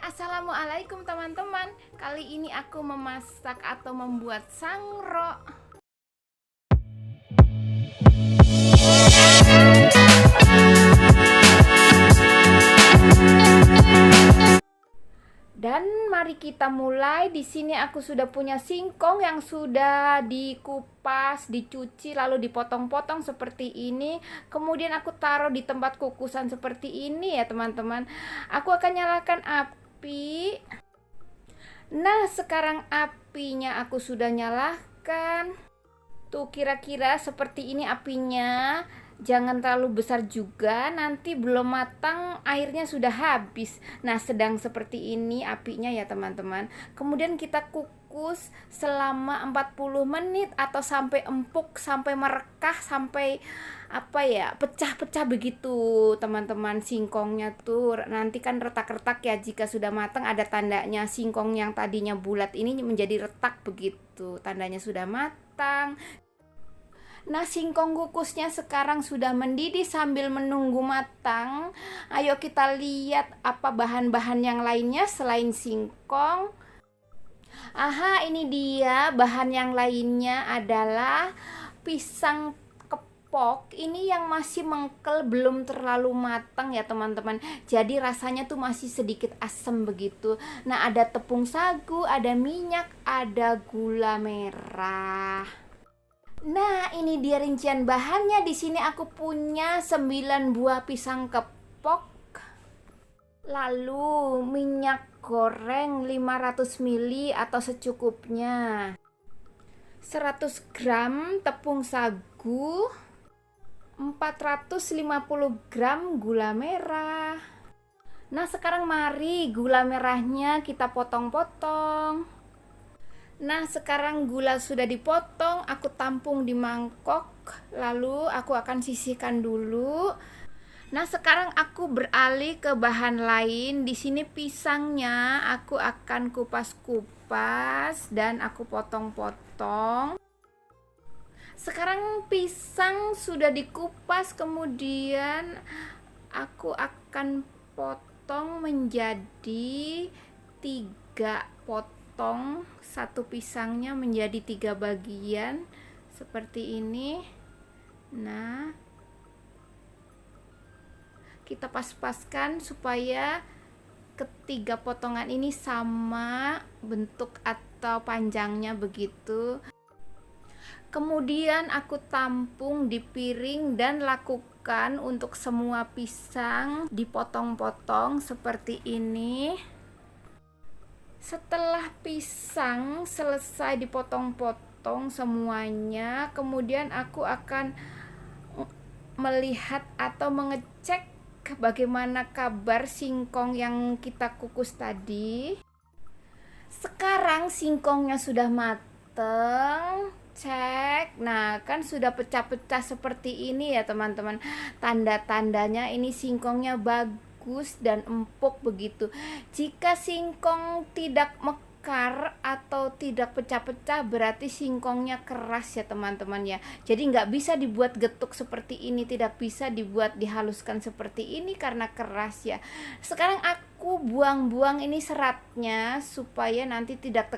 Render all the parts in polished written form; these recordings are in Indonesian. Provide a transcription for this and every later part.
Assalamualaikum teman-teman. Kali ini aku memasak atau membuat sangro. Dan mari kita mulai. Di sini aku sudah punya singkong yang sudah dikupas, dicuci lalu dipotong-potong seperti ini. Kemudian aku taruh di tempat kukusan seperti ini ya teman-teman. Aku akan nyalakan api. Nah, sekarang apinya aku sudah nyalakan. Tuh kira-kira seperti ini apinya. Jangan terlalu besar juga, nanti belum matang airnya sudah habis. Nah, sedang seperti ini apinya ya teman-teman. Kemudian kita kukus selama 40 menit atau sampai empuk, sampai merekah, sampai pecah-pecah begitu teman-teman. Singkongnya tuh nanti kan retak-retak ya, jika sudah matang ada tandanya. Singkong yang tadinya bulat ini menjadi retak begitu, tandanya sudah matang. Nah, singkong kukusnya sekarang sudah mendidih. Sambil menunggu matang, ayo kita lihat apa bahan-bahan yang lainnya selain singkong. Aha, ini dia bahan yang lainnya adalah pisang kepok. Ini yang masih mengkel, belum terlalu matang ya teman-teman. Jadi rasanya tuh masih sedikit asam begitu. Nah, ada tepung sagu, ada minyak, ada gula merah. Nah, ini dia rincian bahannya. Di sini aku punya 9 buah pisang kepok. Lalu minyak goreng 500 ml atau secukupnya. 100 gram tepung sagu, 450 gram gula merah. Nah, sekarang mari gula merahnya kita potong-potong. Nah, sekarang gula sudah dipotong, aku tampung di mangkok, lalu aku akan sisihkan dulu. Nah, sekarang aku beralih ke bahan lain. Di sini pisangnya aku akan kupas-kupas dan aku potong-potong. Sekarang pisang sudah dikupas, kemudian aku akan potong menjadi 3 potong. Satu pisangnya menjadi 3 bagian seperti ini. Nah, kita pas-paskan supaya ketiga potongan ini sama bentuk atau panjangnya begitu. Kemudian aku tampung di piring dan lakukan untuk semua pisang dipotong-potong seperti ini. Setelah pisang selesai dipotong-potong semuanya, kemudian aku akan melihat atau mengecek bagaimana kabar singkong yang kita kukus tadi. Sekarang singkongnya sudah mateng, cek. Nah, kan sudah pecah-pecah seperti ini ya teman-teman. Tanda-tandanya ini singkongnya bagus dan empuk begitu. Jika singkong tidak mekar atau tidak pecah-pecah, berarti singkongnya keras ya teman-teman ya. Jadi nggak bisa dibuat getuk seperti ini, tidak bisa dibuat dihaluskan seperti ini karena keras ya. Sekarang aku buang-buang ini seratnya supaya nanti tidak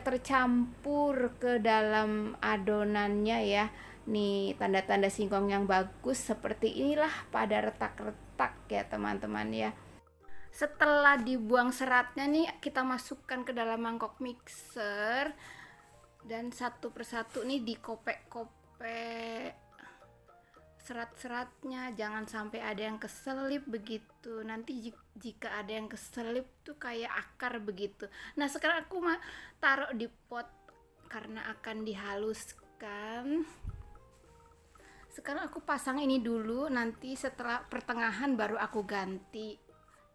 tercampur ke dalam adonannya ya. Nih, tanda-tanda singkong yang bagus seperti inilah pada retak-retak ya teman-teman ya. Setelah dibuang seratnya nih, kita masukkan ke dalam mangkok mixer dan satu persatu nih dikopek-kopek serat-seratnya, jangan sampai ada yang keselip begitu. Nanti jika ada yang keselip tuh kayak akar begitu. Nah, sekarang aku taruh di pot karena akan dihaluskan. Sekarang aku pasang ini dulu, nanti setelah pertengahan baru aku ganti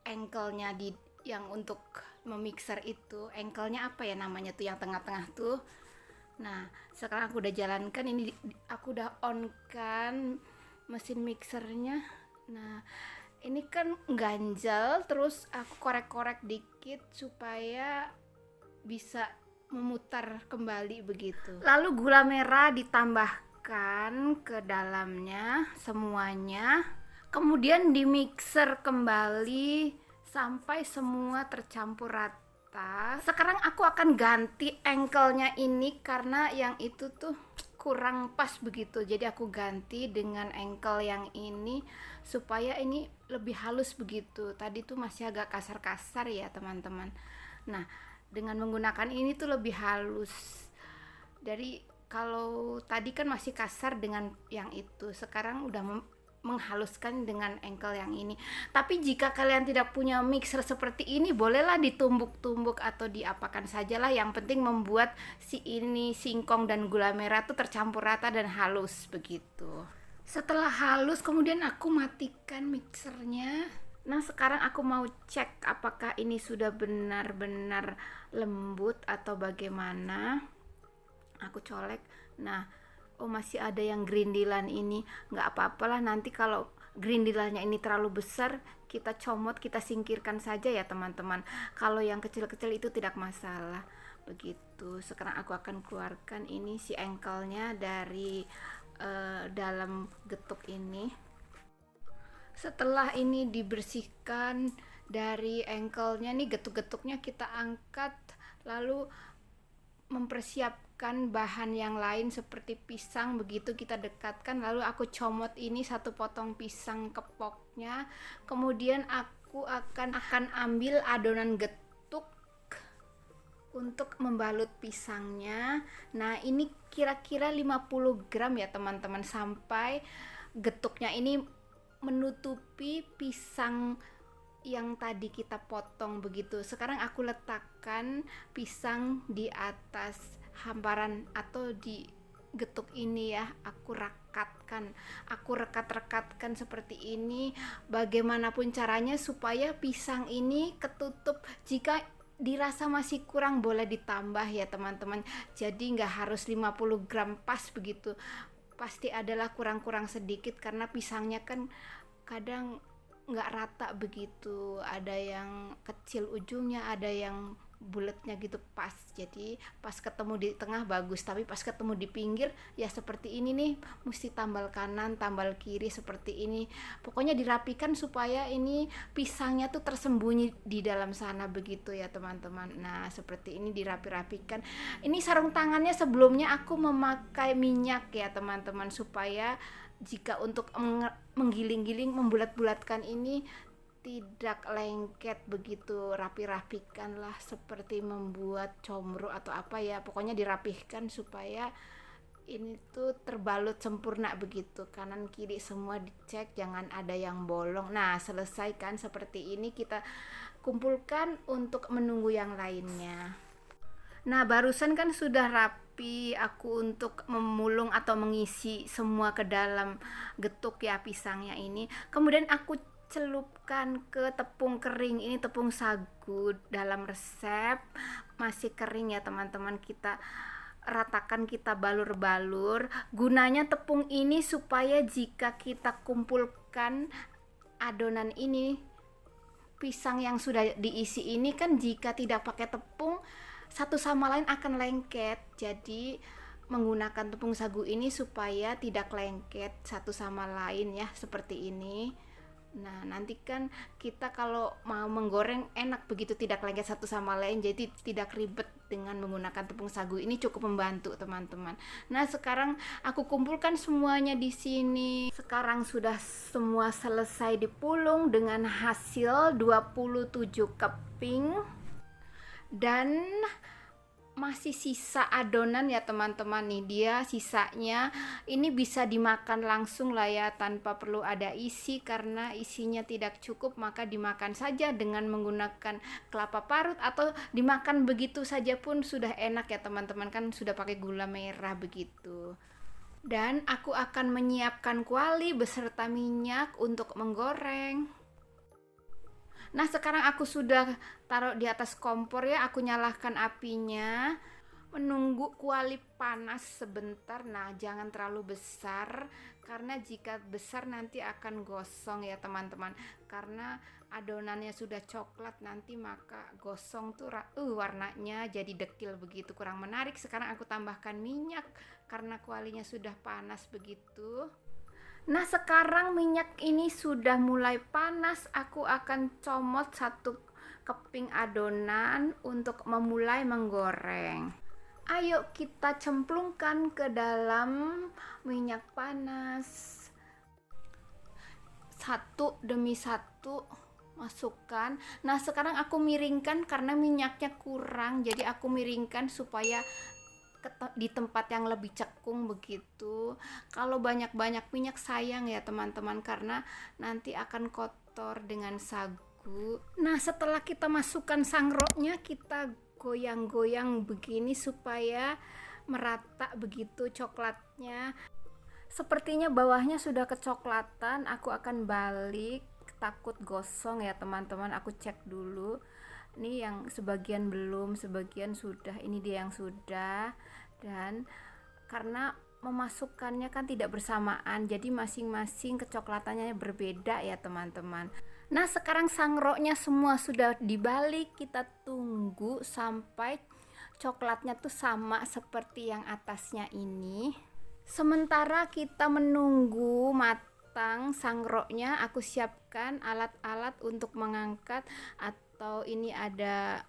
engkelnya yang untuk memixer itu. Engkelnya apa ya namanya tuh yang tengah-tengah tuh. Nah, sekarang aku udah jalankan ini, aku udah on kan mesin mixernya. Nah, ini kan ganjal, terus aku korek-korek dikit supaya bisa memutar kembali begitu. Lalu gula merah ditambahkan ke dalamnya semuanya. Kemudian di mixer kembali sampai semua tercampur rata. Sekarang aku akan ganti ankle-nya ini karena yang itu tuh kurang pas begitu, jadi aku ganti dengan ankle yang ini supaya ini lebih halus begitu. Tadi tuh masih agak kasar-kasar ya teman-teman. Nah, dengan menggunakan ini tuh lebih halus dari kalau tadi kan masih kasar dengan yang itu, sekarang udah menghaluskan dengan ankle yang ini. Tapi jika kalian tidak punya mixer seperti ini, bolehlah ditumbuk-tumbuk atau diapakan sajalah, yang penting membuat si ini singkong dan gula merah tuh tercampur rata dan halus begitu. Setelah halus kemudian aku matikan mixernya. Nah, sekarang aku mau cek apakah ini sudah benar-benar lembut atau bagaimana. Aku colek. Nah, oh masih ada yang gerindilan ini. Nggak apa-apalah, nanti kalau gerindilannya ini terlalu besar, kita comot, kita singkirkan saja ya teman-teman. Kalau yang kecil-kecil itu tidak masalah. Begitu. Sekarang aku akan keluarkan ini si ankle-nya dari dalam getuk ini. Setelah ini dibersihkan dari ankle-nya nih, getuk-getuknya kita angkat, lalu mempersiapkan bahan yang lain seperti pisang. Begitu kita dekatkan, lalu aku comot ini satu potong pisang kepoknya. Kemudian aku akan ambil adonan getuk untuk membalut pisangnya. Nah, ini kira-kira 50 gram ya teman-teman, sampai getuknya ini menutupi pisang yang tadi kita potong begitu. Sekarang aku letakkan pisang di atas hamparan atau di getuk ini ya. Aku rekat-rekatkan seperti ini. Bagaimanapun caranya supaya pisang ini ketutup. Jika dirasa masih kurang boleh ditambah ya teman-teman. Jadi nggak harus 50 gram pas begitu. Pasti adalah kurang-kurang sedikit karena pisangnya kan kadang nggak rata begitu, ada yang kecil ujungnya, ada yang bulatnya gitu pas. Jadi pas ketemu di tengah bagus, tapi pas ketemu di pinggir ya seperti ini nih, mesti tambal kanan tambal kiri seperti ini. Pokoknya dirapikan supaya ini pisangnya tuh tersembunyi di dalam sana begitu ya teman-teman. Nah, seperti ini dirapi-rapikan. Ini sarung tangannya sebelumnya aku memakai minyak ya teman-teman, supaya jika untuk menggiling-giling, membulat-bulatkan ini tidak lengket begitu. Rapi-rapikan lah seperti membuat comro atau apa ya, pokoknya dirapihkan supaya ini tuh terbalut sempurna begitu. Kanan kiri semua dicek, jangan ada yang bolong. Nah, selesai kan seperti ini, kita kumpulkan untuk menunggu yang lainnya. Nah, barusan kan sudah rapi aku untuk memulung atau mengisi semua ke dalam getuk ya pisangnya ini. Kemudian aku celupkan ke tepung kering. Ini tepung sagu dalam resep masih kering ya teman-teman. Kita ratakan, kita balur-balur. Gunanya tepung ini supaya jika kita kumpulkan adonan ini, pisang yang sudah diisi ini kan, jika tidak pakai tepung satu sama lain akan lengket. Jadi menggunakan tepung sagu ini supaya tidak lengket satu sama lain ya, seperti ini. Nah, nanti kan kita kalau mau menggoreng enak begitu, tidak lengket satu sama lain, jadi tidak ribet dengan menggunakan tepung sagu ini, cukup membantu teman-teman. Nah, sekarang aku kumpulkan semuanya di sini. Sekarang sudah semua selesai dipulung dengan hasil 27 keping. Dan masih sisa adonan ya teman-teman nih, dia sisanya ini bisa dimakan langsung lah ya, tanpa perlu ada isi. Karena isinya tidak cukup, maka dimakan saja dengan menggunakan kelapa parut, atau dimakan begitu saja pun sudah enak ya teman-teman, kan sudah pakai gula merah begitu. Dan aku akan menyiapkan kuali beserta minyak untuk menggoreng. Nah, sekarang aku sudah taruh di atas kompor ya, aku nyalakan apinya, menunggu kuali panas sebentar. Nah, jangan terlalu besar, karena jika besar nanti akan gosong ya teman-teman. Karena adonannya sudah coklat nanti, maka gosong tuh warnanya jadi dekil begitu, kurang menarik. Sekarang aku tambahkan minyak karena kualinya sudah panas begitu. Nah, sekarang minyak ini sudah mulai panas. Aku akan comot satu keping adonan untuk memulai menggoreng. Ayo kita cemplungkan ke dalam minyak panas. Satu demi satu masukkan. Nah, sekarang aku miringkan karena minyaknya kurang. Jadi aku miringkan supaya di tempat yang lebih cekung begitu. Kalau banyak-banyak minyak sayang ya teman-teman, karena nanti akan kotor dengan sagu. Nah, setelah kita masukkan sangroknya, kita goyang-goyang begini supaya merata begitu coklatnya. Sepertinya bawahnya sudah kecoklatan. Aku akan balik, takut gosong ya teman-teman. Aku cek dulu. Ini yang sebagian belum, sebagian sudah. Ini dia yang sudah. Dan karena memasukkannya kan tidak bersamaan, jadi masing-masing kecoklatannya berbeda ya teman-teman. Nah, sekarang sangroknya semua sudah dibalik. Kita tunggu sampai coklatnya tuh sama seperti yang atasnya ini. Sementara kita menunggu matang sangroknya, aku siapkan alat-alat untuk mengangkat. Atau ini ada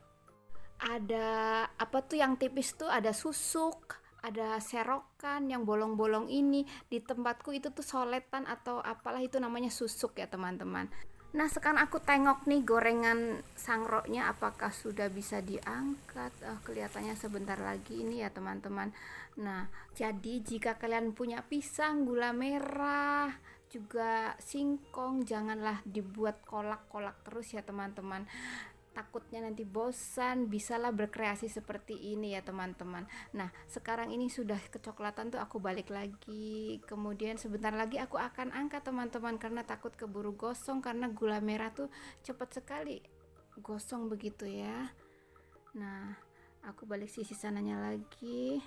apa tuh yang tipis tuh, ada susuk, ada serokan yang bolong-bolong ini. Di tempatku itu tuh soletan atau apalah itu namanya, susuk ya teman-teman. Nah, sekarang aku tengok nih gorengan sangroknya apakah sudah bisa diangkat. Kelihatannya sebentar lagi ini ya teman-teman. Nah, jadi jika kalian punya pisang, gula merah, juga singkong, janganlah dibuat kolak-kolak terus ya teman-teman. Takutnya nanti bosan, bisalah berkreasi seperti ini ya teman-teman. Nah, sekarang ini sudah kecoklatan tuh, aku balik lagi. Kemudian sebentar lagi aku akan angkat teman-teman, karena takut keburu gosong, karena gula merah tuh cepat sekali gosong begitu ya. Nah, aku balik sisi sananya lagi.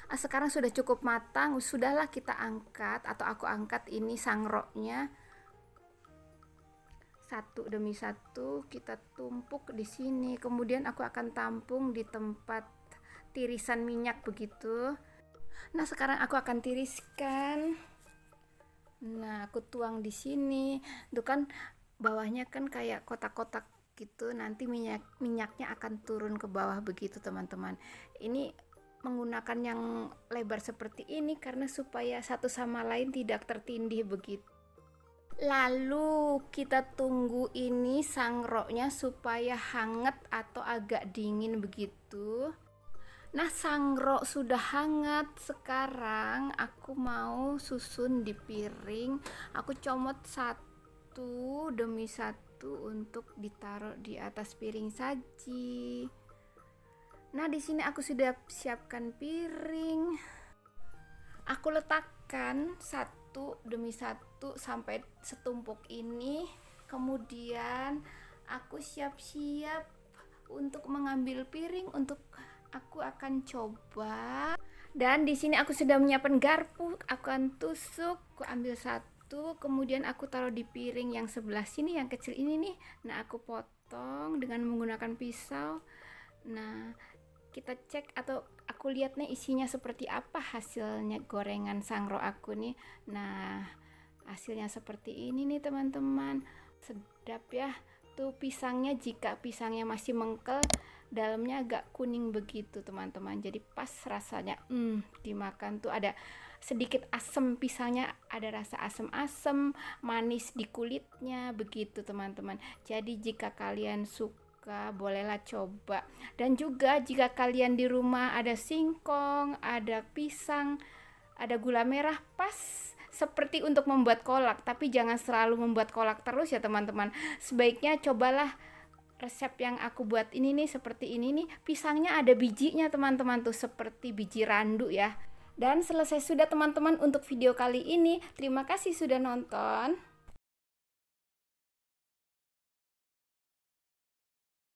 Sekarang sudah cukup matang, sudahlah kita angkat, atau aku angkat ini sangroknya. Satu demi satu kita tumpuk di sini. Kemudian aku akan tampung di tempat tirisan minyak begitu. Nah, sekarang aku akan tiriskan. Nah, aku tuang di sini. Itu kan bawahnya kan kayak kotak-kotak gitu. Nanti minyaknya akan turun ke bawah begitu teman-teman. Ini menggunakan yang lebar seperti ini karena supaya satu sama lain tidak tertindih begitu. Lalu kita tunggu ini sangroknya supaya hangat atau agak dingin begitu. Nah, sangrok sudah hangat. Sekarang aku mau susun di piring. Aku comot satu demi satu untuk ditaruh di atas piring saji. Nah, di sini aku sudah siapkan piring. Aku letakkan satu demi satu sampai setumpuk ini. Kemudian aku siap-siap untuk mengambil piring untuk aku akan coba. Dan di sini aku sudah menyiapkan garpu. Aku akan tusuk. Aku ambil satu, kemudian aku taruh di piring yang sebelah sini, yang kecil ini nih. Nah, aku potong dengan menggunakan pisau. Nah, kita cek atau aku lihat nih isinya seperti apa hasilnya gorengan sangrok aku nih. Nah, hasilnya seperti ini nih teman-teman. Sedap ya. Tuh pisangnya, jika pisangnya masih mengkel, dalamnya agak kuning begitu teman-teman. Jadi pas rasanya. Dimakan tuh ada sedikit asam pisangnya, ada rasa asam-asam, manis di kulitnya begitu teman-teman. Jadi jika kalian suka, bolehlah coba. Dan juga jika kalian di rumah ada singkong, ada pisang, ada gula merah, pas seperti untuk membuat kolak. Tapi jangan selalu membuat kolak terus ya teman-teman. Sebaiknya cobalah resep yang aku buat ini nih, seperti ini nih. Pisangnya ada bijinya teman-teman tuh, seperti biji randu ya. Dan selesai sudah teman-teman untuk video kali ini. Terima kasih sudah nonton.